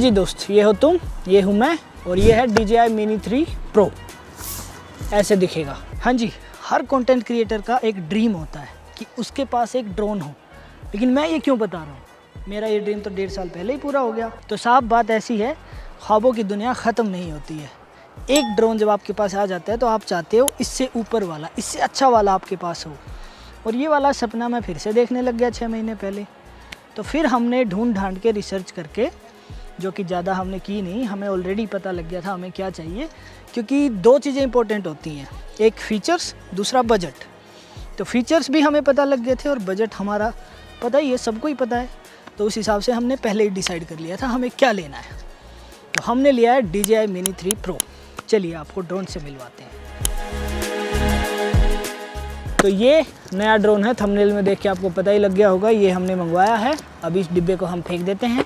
जी दोस्त, ये हो तुम, ये हूँ मैं, और ये है DJI Mini 3 Pro। ऐसे दिखेगा। हाँ जी, हर कंटेंट क्रिएटर का एक ड्रीम होता है कि उसके पास एक ड्रोन हो, लेकिन मैं ये क्यों बता रहा हूँ, मेरा ये ड्रीम तो 1.5 साल पहले ही पूरा हो गया। तो साफ बात ऐसी है, ख्वाबों की दुनिया ख़त्म नहीं होती है। एक ड्रोन जब आपके पास आ जाता है तो आप चाहते हो इससे ऊपर वाला, इससे अच्छा वाला आपके पास हो। और ये वाला सपना मैं फिर से देखने लग गया 6 महीने पहले। तो फिर हमने ढूंढ ढांड के रिसर्च करके, जो कि ज़्यादा हमने की नहीं, हमें ऑलरेडी पता लग गया था हमें क्या चाहिए, क्योंकि 2 चीज़ें इंपॉर्टेंट होती हैं, एक फीचर्स, दूसरा बजट। तो फीचर्स भी हमें पता लग गए थे और बजट हमारा पता ही है, सबको ही पता है। तो उस हिसाब से हमने पहले ही डिसाइड कर लिया था हमें क्या लेना है। तो हमने लिया है DJI Mini 3 Pro। चलिए आपको ड्रोन से मिलवाते हैं। तो ये नया ड्रोन है, थंबनेल में देख के आपको पता ही लग गया होगा, ये हमने मंगवाया है। अभी इस डिब्बे को हम फेंक देते हैं।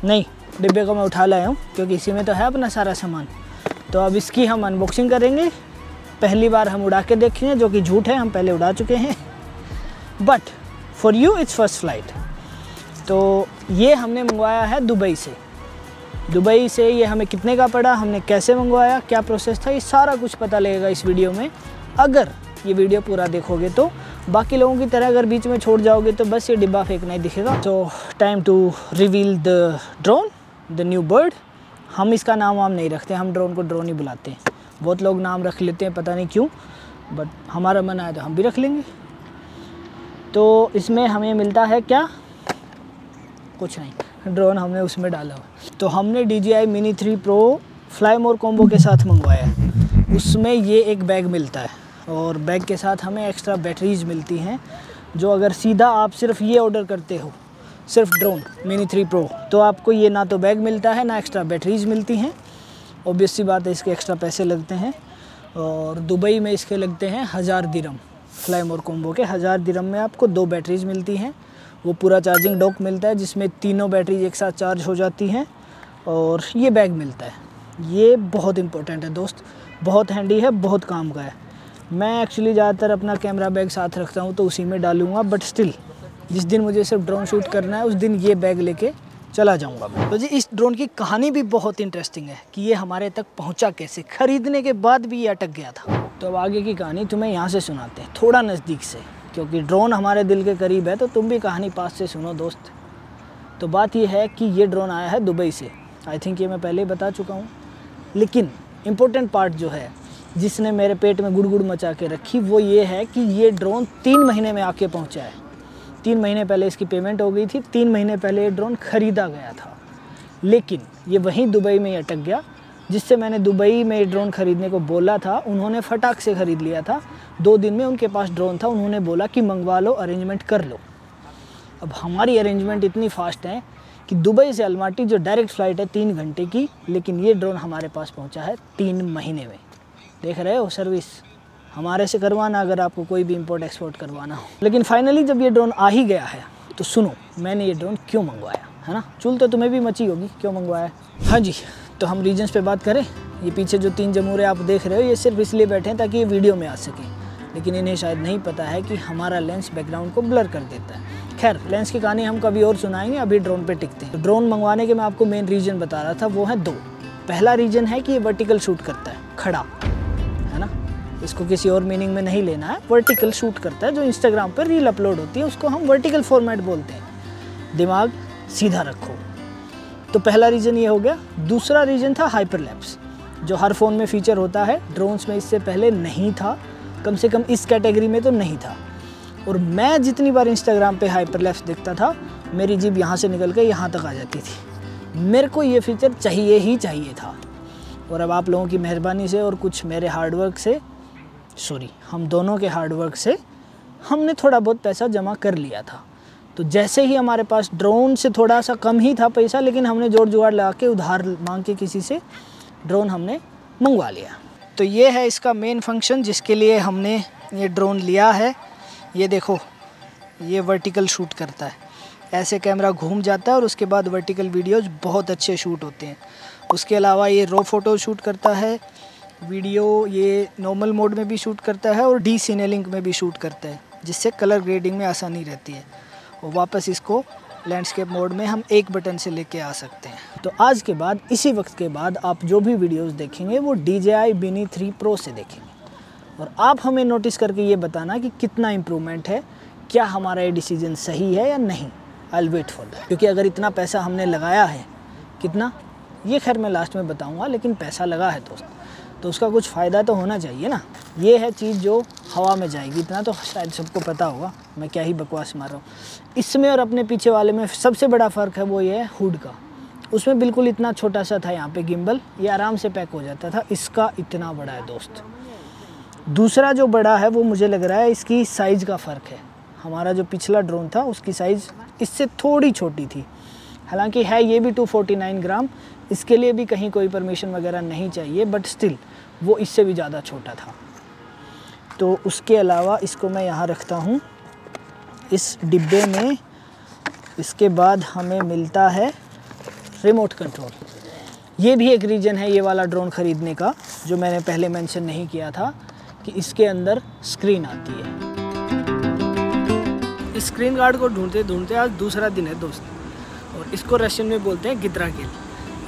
नहीं, डिब्बे को मैं उठा लाया हूँ क्योंकि इसी में तो है अपना सारा सामान। तो अब इसकी हम अनबॉक्सिंग करेंगे। पहली बार हम उड़ा के देखेंगे, जो कि झूठ है, हम पहले उड़ा चुके हैं। But for you it's first flight. तो ये हमने मंगवाया है दुबई से। दुबई से ये हमें कितने का पड़ा, हमने कैसे मंगवाया, क्या प्रोसेस था, ये सारा कुछ पता लगेगा इस वीडियो में। अगर ये वीडियो पूरा देखोगे तो। बाकी लोगों की तरह अगर बीच में छोड़ जाओगे तो बस ये डिब्बा फेंकना ही दिखेगा। तो time to reveal the drone, the new bird. हम इसका नाम वाम नहीं रखते, हम ड्रोन को ड्रोन ही बुलाते हैं। बहुत लोग नाम रख लेते हैं, पता नहीं क्यों, बट हमारा मन आया तो हम भी रख लेंगे। तो इसमें हमें मिलता है क्या, कुछ नहीं, ड्रोन हमने उसमें डाला हुआ। तो हमने DJI Mini 3 Pro फ्लाई मोर कॉम्बो के साथ मंगवाया है। उसमें ये एक बैग मिलता है और बैग के साथ हमें एक्स्ट्रा बैटरीज मिलती हैं, जो अगर सीधा आप सिर्फ ये ऑर्डर करते हो, सिर्फ ड्रोन Mini 3 Pro, तो आपको ये ना तो बैग मिलता है ना एक्स्ट्रा बैटरीज मिलती हैं। ऑब्वियस सी बात है, इसके एक्स्ट्रा पैसे लगते हैं। और दुबई में इसके लगते हैं 1000 दिरहम। फ्लाई मोर कॉम्बो के 1000 दिरहम में आपको 2 बैटरीज मिलती हैं। वो पूरा चार्जिंग डॉक मिलता है जिसमें तीनों बैटरीज एक साथ चार्ज हो जाती हैं, और ये बैग मिलता है। ये बहुत इंपॉर्टेंट है दोस्त, बहुत हैंडी है, बहुत काम का है। मैं एक्चुअली ज़्यादातर अपना कैमरा बैग साथ रखता हूँ तो उसी में डालूँगा, बट स्टिल जिस दिन मुझे सिर्फ ड्रोन शूट करना है उस दिन ये बैग लेके चला जाऊँगा मैं। तो जी इस ड्रोन की कहानी भी बहुत इंटरेस्टिंग है कि ये हमारे तक पहुँचा कैसे, ख़रीदने के बाद भी ये अटक गया था। तो अब आगे की कहानी तुम्हें यहाँ से सुनाते हैं, थोड़ा नज़दीक से, क्योंकि ड्रोन हमारे दिल के करीब है। तो तुम भी कहानी पास से सुनो दोस्त। तो बात ये है कि ये ड्रोन आया है दुबई से। आई थिंक ये मैं पहले ही बता चुका हूँ, लेकिन इम्पोर्टेंट पार्ट जो है जिसने मेरे पेट में गुड़गुड़ मचा के रखी, वो ये है कि ये ड्रोन 3 महीने में आके पहुँचा है। 3 महीने पहले इसकी पेमेंट हो गई थी, 3 महीने पहले ये ड्रोन ख़रीदा गया था, लेकिन ये वहीं दुबई में ही अटक गया। जिससे मैंने दुबई में ड्रोन ख़रीदने को बोला था, उन्होंने फटाक से ख़रीद लिया था। 2 दिन में उनके पास ड्रोन था, उन्होंने बोला कि मंगवा लो, अरेंजमेंट कर लो। अब हमारी अरेंजमेंट इतनी फास्ट है कि दुबई से अलमाटी जो डायरेक्ट फ़्लाइट है 3 घंटे की, लेकिन ये ड्रोन हमारे पास पहुंचा है 3 महीने में। देख रहे हो सर्विस, हमारे से करवाना अगर आपको कोई भी इंपोर्ट एक्सपोर्ट करवाना हो। लेकिन फाइनली जब ये ड्रोन आ ही गया है तो सुनो मैंने ये ड्रोन क्यों मंगवाया, है ना। चुल तो तुम्हें भी मची होगी क्यों मंगवाया। हाँ जी, तो हम रीजन्स पे बात करें। ये पीछे जो 3 जमूरे आप देख रहे हो, ये सिर्फ इसलिए बैठे हैं ताकि ये वीडियो में आ सकें, लेकिन इन्हें शायद नहीं पता है कि हमारा लेंस बैकग्राउंड को ब्लर कर देता है। खैर, लेंस की कहानी हम कभी और सुनाएंगे, अभी ड्रोन पे टिकते हैं। तो ड्रोन मंगवाने के मैं आपको मेन रीजन बता रहा था, वो है 2। पहला रीजन है कि ये वर्टिकल शूट करता है, खड़ा, है ना। इसको किसी और मीनिंग में नहीं लेना है, वर्टिकल शूट करता है। जो इंस्टाग्राम पर रील अपलोड होती है उसको हम वर्टिकल फॉर्मेट बोलते हैं, दिमाग सीधा रखो। तो पहला रीज़न ये हो गया। दूसरा रीज़न था हाइपरलैप्स, जो हर फ़ोन में फ़ीचर होता है, ड्रोन्स में इससे पहले नहीं था, कम से कम इस कैटेगरी में तो नहीं था। और मैं जितनी बार इंस्टाग्राम पे हाइपरलैप्स देखता था, मेरी जीभ यहाँ से निकल के यहाँ तक आ जाती थी। मेरे को ये फ़ीचर चाहिए ही चाहिए था। और अब आप लोगों की मेहरबानी से और कुछ मेरे हार्डवर्क से, हम दोनों के हार्डवर्क से हमने थोड़ा बहुत पैसा जमा कर लिया था। तो जैसे ही हमारे पास ड्रोन से थोड़ा सा कम ही था पैसा, लेकिन हमने जोड़ जुगाड़ लगा के उधार मांग के किसी से ड्रोन हमने मंगवा लिया। तो ये है इसका मेन फंक्शन जिसके लिए हमने ये ड्रोन लिया है। ये देखो, ये वर्टिकल शूट करता है, ऐसे कैमरा घूम जाता है और उसके बाद वर्टिकल वीडियोज़ बहुत अच्छे शूट होते हैं। उसके अलावा ये रो फोटो शूट करता है, वीडियो ये नॉर्मल मोड में भी शूट करता है और डी सिनेलिंक में भी शूट करता है, जिससे कलर ग्रेडिंग में आसानी रहती है। और वापस इसको लैंडस्केप मोड में हम एक बटन से लेके आ सकते हैं। तो आज के बाद इसी वक्त के बाद आप जो भी वीडियोस देखेंगे वो DJI Mini 3 Pro से देखेंगे, और आप हमें नोटिस करके ये बताना कि कितना इम्प्रूवमेंट है, क्या हमारा ये डिसीजन सही है या नहीं। I will wait for that, क्योंकि अगर इतना पैसा हमने लगाया है, कितना ये खैर मैं लास्ट में बताऊंगा, लेकिन पैसा लगा है दोस्त तो उसका कुछ फ़ायदा तो होना चाहिए ना। ये है चीज़ जो हवा में जाएगी, इतना तो शायद सबको पता होगा, मैं क्या ही बकवास मार रहा हूँ। इसमें और अपने पीछे वाले में सबसे बड़ा फ़र्क है वो ये है हुड का। उसमें बिल्कुल इतना छोटा सा था यहाँ पे गिम्बल, ये आराम से पैक हो जाता था, इसका इतना बड़ा है दोस्त। दूसरा जो बड़ा है वो मुझे लग रहा है इसकी साइज़ का फ़र्क है। हमारा जो पिछला ड्रोन था उसकी साइज़ इससे थोड़ी छोटी थी, हालांकि है ये भी 249 ग्राम, इसके लिए भी कहीं कोई परमिशन वगैरह नहीं चाहिए, बट स्टिल वो इससे भी ज़्यादा छोटा था। तो उसके अलावा इसको मैं यहाँ रखता हूँ इस डिब्बे में। इसके बाद हमें मिलता है रिमोट कंट्रोल। ये भी एक रीज़न है ये वाला ड्रोन ख़रीदने का, जो मैंने पहले मेंशन नहीं किया था, कि इसके अंदर स्क्रीन आती है। इस स्क्रीन गार्ड को ढूंढते ढूंढते आज दूसरा दिन है दोस्त, और इसको रशियन में बोलते हैं गिद्रागिल।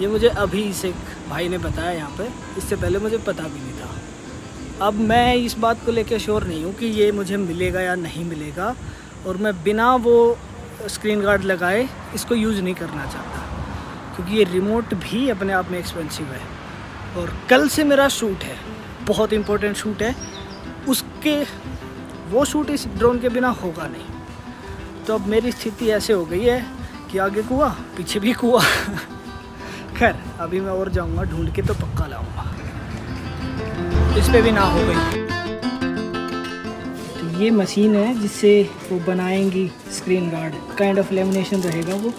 ये मुझे अभी से भाई ने बताया यहाँ पे, इससे पहले मुझे पता भी नहीं था। अब मैं इस बात को लेकर श्योर नहीं हूँ कि ये मुझे मिलेगा या नहीं मिलेगा, और मैं बिना वो स्क्रीन गार्ड लगाए इसको यूज़ नहीं करना चाहता, क्योंकि ये रिमोट भी अपने आप में एक्सपेंसिव है। और कल से मेरा शूट है, बहुत इम्पोर्टेंट शूट है, उसके वो शूट इस ड्रोन के बिना होगा नहीं। तो अब मेरी स्थिति ऐसे हो गई है कि आगे कुआं पीछे भी कुआं। खैर अभी मैं और जाऊंगा, ढूंढ के तो पक्का लाऊंगा, इस पे भी ना हो गई। तो ये मशीन है जिससे वो बनाएंगी screen guard, kind of lamination रहेगा वो,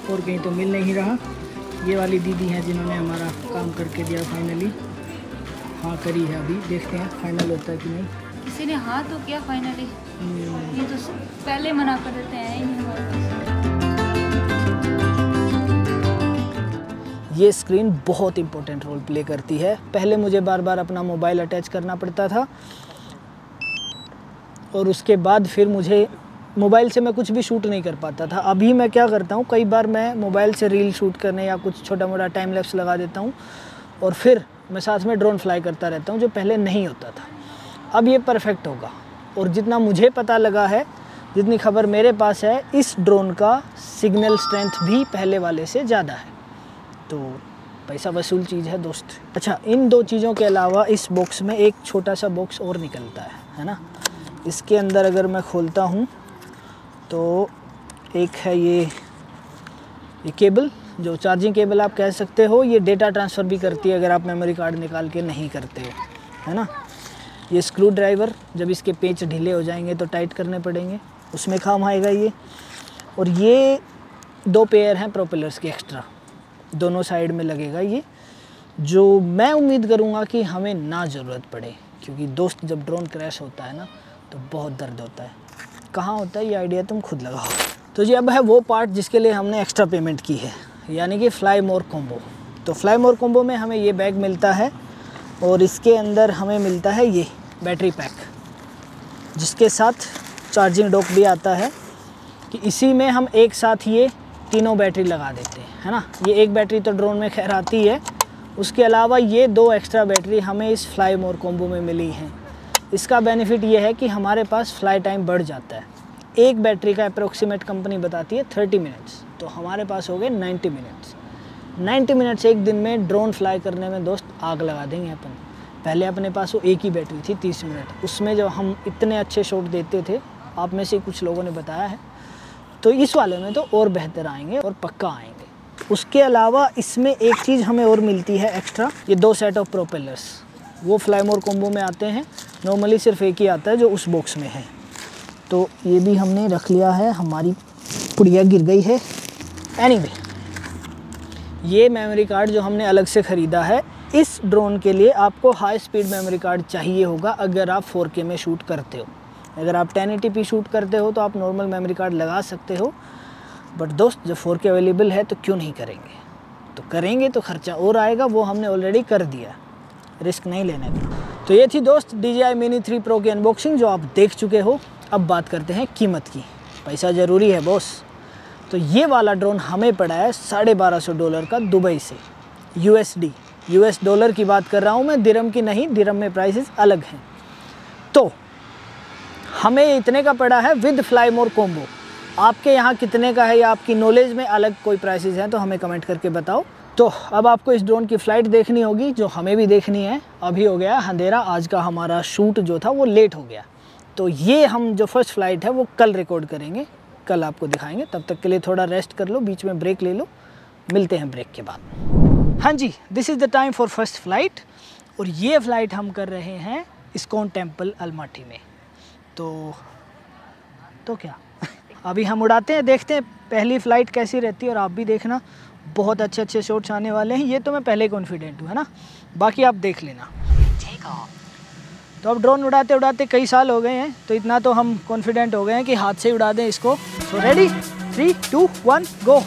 और कहीं तो मिल नहीं रहा। ये वाली दीदी हैं जिन्होंने हमारा काम करके दिया फाइनली। हाँ करी है, अभी देखते हैं फाइनल होता है कि नहीं। किसी ने हाँ तो किया फाइनली, ये तो पहले मना कर देते हैं। ये स्क्रीन बहुत इंपॉर्टेंट रोल प्ले करती है। पहले मुझे बार बार अपना मोबाइल अटैच करना पड़ता था, और उसके बाद फिर मुझे मोबाइल से मैं कुछ भी शूट नहीं कर पाता था। अभी मैं क्या करता हूँ, कई बार मैं मोबाइल से रील शूट करने या कुछ छोटा मोटा टाइम लैप्स लगा देता हूँ, और फिर मैं साथ में ड्रोन फ्लाई करता रहता हूँ, जो पहले नहीं होता था। अब ये परफेक्ट होगा, और जितना मुझे पता लगा है, जितनी खबर मेरे पास है, इस ड्रोन का सिग्नल स्ट्रेंथ भी पहले वाले से ज़्यादा है। तो पैसा वसूल चीज़ है दोस्त। अच्छा, इन दो चीज़ों के अलावा इस बॉक्स में एक छोटा सा बॉक्स और निकलता है ना। इसके अंदर अगर मैं खोलता हूँ तो एक है ये केबल, जो चार्जिंग केबल आप कह सकते हो। ये डेटा ट्रांसफ़र भी करती है अगर आप मेमोरी कार्ड निकाल के नहीं करते हो, है ना। ये स्क्रू ड्राइवर, जब इसके पेच ढीले हो जाएंगे तो टाइट करने पड़ेंगे, उसमें काम आएगा ये। और ये 2 पेयर हैं प्रोपेलर्स के एक्स्ट्रा, दोनों साइड में लगेगा ये, जो मैं उम्मीद करूँगा कि हमें ना ज़रूरत पड़े, क्योंकि दोस्त जब ड्रोन क्रैश होता है ना तो बहुत दर्द होता है। कहाँ होता है ये आइडिया तुम खुद लगाओ। तो जी अब है वो पार्ट जिसके लिए हमने एक्स्ट्रा पेमेंट की है, यानी कि फ्लाई मोर कॉम्बो। तो फ्लाई मोर कॉम्बो में हमें ये बैग मिलता है, और इसके अंदर हमें मिलता है ये बैटरी पैक, जिसके साथ चार्जिंग डॉक भी आता है, कि इसी में हम एक साथ ये तीनों बैटरी लगा देते हैं, है ना। ये एक बैटरी तो ड्रोन में खैर आती है, उसके अलावा ये 2 एक्स्ट्रा बैटरी हमें इस फ्लाई मोर कॉम्बो में मिली हैं। इसका बेनिफिट ये है कि हमारे पास फ्लाई टाइम बढ़ जाता है। एक बैटरी का अप्रोक्सीमेट कंपनी बताती है 30 मिनट्स, तो हमारे पास हो गए 90 मिनट्स। 90 मिनट्स एक दिन में ड्रोन फ्लाई करने में दोस्त आग लगा देंगे अपन। पहले अपने पास वो एक ही बैटरी थी 30 मिनट, उसमें जब हम इतने अच्छे शॉट देते थे, आप में से कुछ लोगों ने बताया है, तो इस वाले में तो और बेहतर आएंगे और पक्का आएंगे। उसके अलावा इसमें एक चीज़ हमें और मिलती है एक्स्ट्रा, ये 2 सेट ऑफ प्रोपेलर्स, वो फ्लाई मोर कॉम्बो में आते हैं। नॉर्मली सिर्फ एक ही आता है जो उस बॉक्स में है, तो ये भी हमने रख लिया है। हमारी पुड़िया गिर गई है। एनीवे, ये मेमोरी कार्ड जो हमने अलग से ख़रीदा है, इस ड्रोन के लिए आपको हाई स्पीड मेमोरी कार्ड चाहिए होगा अगर आप 4K में शूट करते हो। अगर आप 1080p शूट करते हो तो आप नॉर्मल मेमोरी कार्ड लगा सकते हो, बट दोस्त जब 4K अवेलेबल है तो क्यों नहीं करेंगे। तो करेंगे तो खर्चा और आएगा, वो हमने ऑलरेडी कर दिया, रिस्क नहीं लेने का। तो ये थी दोस्त DJI Mini 3 Pro की अनबॉक्सिंग, जो आप देख चुके हो। अब बात करते हैं कीमत की। पैसा ज़रूरी है बॉस, तो ये वाला ड्रोन हमें पड़ा है $1250 का दुबई से, USD, US डॉलर की बात कर रहा हूँ मैं, दिरहम की नहीं, दिरहम में प्राइसेस अलग हैं। तो हमें इतने का पड़ा है विद फ्लाई मोर कॉम्बो। आपके यहाँ कितने का है या आपकी नॉलेज में अलग कोई प्राइसेस हैं तो हमें कमेंट करके बताओ। तो अब आपको इस ड्रोन की फ़्लाइट देखनी होगी, जो हमें भी देखनी है। अभी हो गया अंधेरा, आज का हमारा शूट जो था वो लेट हो गया, तो ये हम जो फर्स्ट फ़्लाइट है वो कल रिकॉर्ड करेंगे, कल आपको दिखाएंगे। तब तक के लिए थोड़ा रेस्ट कर लो, बीच में ब्रेक ले लो, मिलते हैं ब्रेक के बाद। हाँ जी, this is the time for first flight, और ये फ़्लाइट हम कर रहे हैं इस्कॉन टेम्पल अलमाटी में। तो क्या अभी हम उड़ाते हैं, देखते हैं पहली फ़्लाइट कैसी रहती है, और आप भी देखना, बहुत अच्छे अच्छे शॉट्स आने वाले हैं। ये तो मैं पहले कॉन्फिडेंट हूँ, है ना, बाकी आप देख लेना। तो अब ड्रोन उड़ाते उड़ाते कई साल हो गए हैं, तो इतना तो हम कॉन्फिडेंट हो गए हैं कि हाथ से उड़ा दें इसको। सो रेडी, 3, 2, 1 गो।